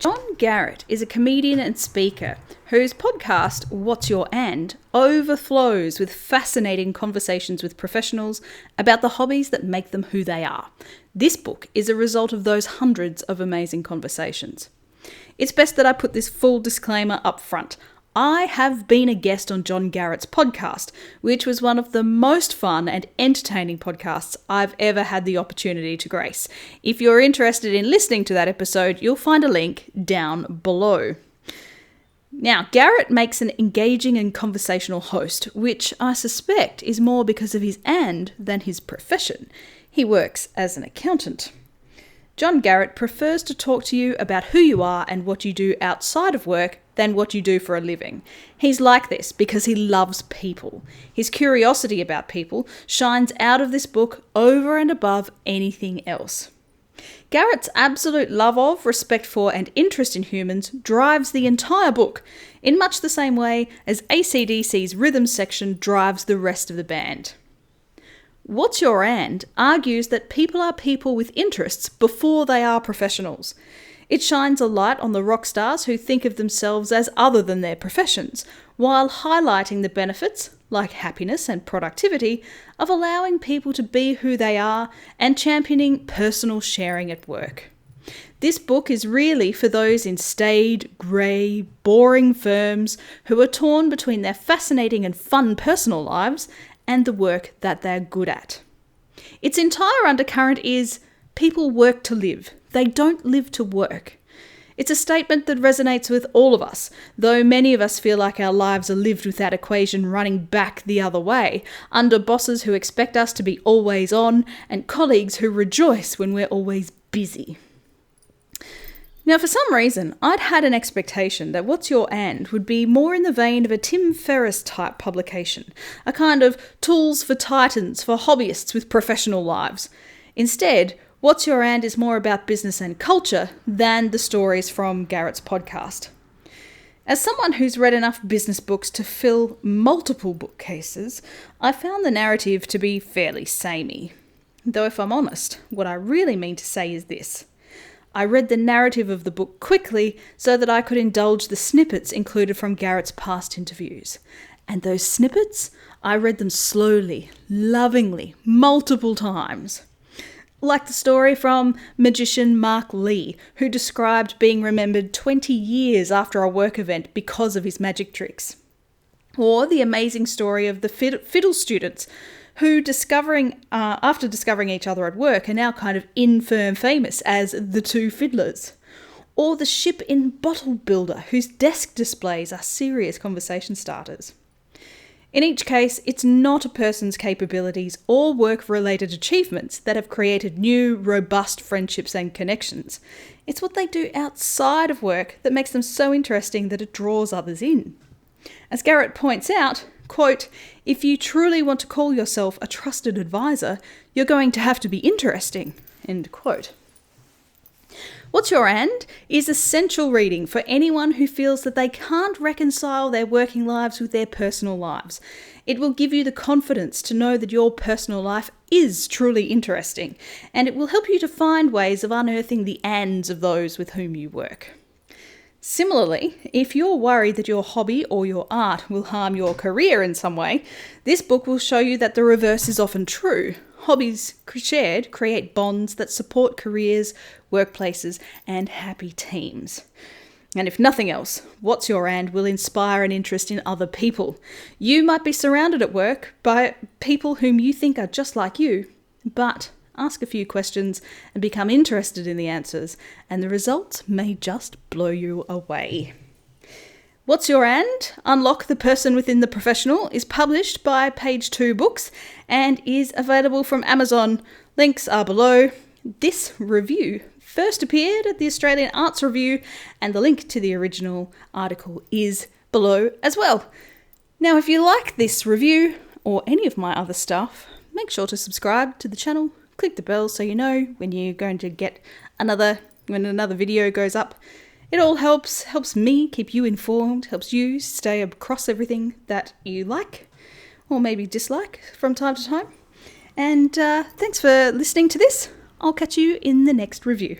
John Garrett is a comedian and speaker whose podcast, What's Your And, overflows with fascinating conversations with professionals about the hobbies that make them who they are. This book is a result of those hundreds of amazing conversations. It's best that I put this full disclaimer up front. I have been a guest on John Garrett's podcast, which was one of the most fun and entertaining podcasts I've ever had the opportunity to grace. If you're interested in listening to that episode, you'll find a link down below. Now, Garrett makes an engaging and conversational host, which I suspect is more because of his and than his profession. He works as an accountant. John Garrett prefers to talk to you about who you are and what you do outside of work than what you do for a living. He's like this because he loves people. His curiosity about people shines out of this book over and above anything else. Garrett's absolute love of, respect for, and interest in humans drives the entire book, in much the same way as AC/DC's rhythm section drives the rest of the band. What's Your And argues that people are people with interests before they are professionals. It shines a light on the rock stars who think of themselves as other than their professions, while highlighting the benefits, like happiness and productivity, of allowing people to be who they are and championing personal sharing at work. This book is really for those in staid, grey, boring firms who are torn between their fascinating and fun personal lives and the work that they're good at. Its entire undercurrent is people work to live. They don't live to work. It's a statement that resonates with all of us, though many of us feel like our lives are lived with that equation running back the other way, under bosses who expect us to be always on and colleagues who rejoice when we're always busy. Now, for some reason, I'd had an expectation that What's Your And would be more in the vein of a Tim Ferriss type publication, a kind of tools for titans for hobbyists with professional lives. Instead, What's Your And is more about business and culture than the stories from Garrett's podcast. As someone who's read enough business books to fill multiple bookcases, I found the narrative to be fairly samey. Though if I'm honest, what I really mean to say is this. I read the narrative of the book quickly so that I could indulge the snippets included from Garrett's past interviews. And those snippets, I read them slowly, lovingly, multiple times. Like the story from magician Mark Lee, who described being remembered 20 years after a work event because of his magic tricks. Or the amazing story of the fiddle students, who after discovering each other at work are now kind of infirm famous as the two fiddlers. Or the ship in Bottle Builder, whose desk displays are serious conversation starters. In each case, it's not a person's capabilities or work-related achievements that have created new, robust friendships and connections. It's what they do outside of work that makes them so interesting that it draws others in. As Garrett points out, quote, "If you truly want to call yourself a trusted advisor, you're going to have to be interesting," end quote. What's Your And is essential reading for anyone who feels that they can't reconcile their working lives with their personal lives. It will give you the confidence to know that your personal life is truly interesting, and it will help you to find ways of unearthing the ands of those with whom you work. Similarly, if you're worried that your hobby or your art will harm your career in some way, this book will show you that the reverse is often true. Hobbies shared create bonds that support careers, workplaces, and happy teams. And if nothing else, What's Your And will inspire an interest in other people. You might be surrounded at work by people whom you think are just like you, but ask a few questions and become interested in the answers, and the results may just blow you away. What's Your And? Unlock the Person Within the Professional is published by Page 2 Books and is available from Amazon. Links are below. This review first appeared at the Australian Arts Review, and the link to the original article is below as well. Now, if you like this review or any of my other stuff, make sure to subscribe to the channel, click the bell so you know when you're going to get when another video goes up. It all helps me keep you informed, helps you stay across everything that you like or maybe dislike from time to time. And thanks for listening to this. I'll catch you in the next review.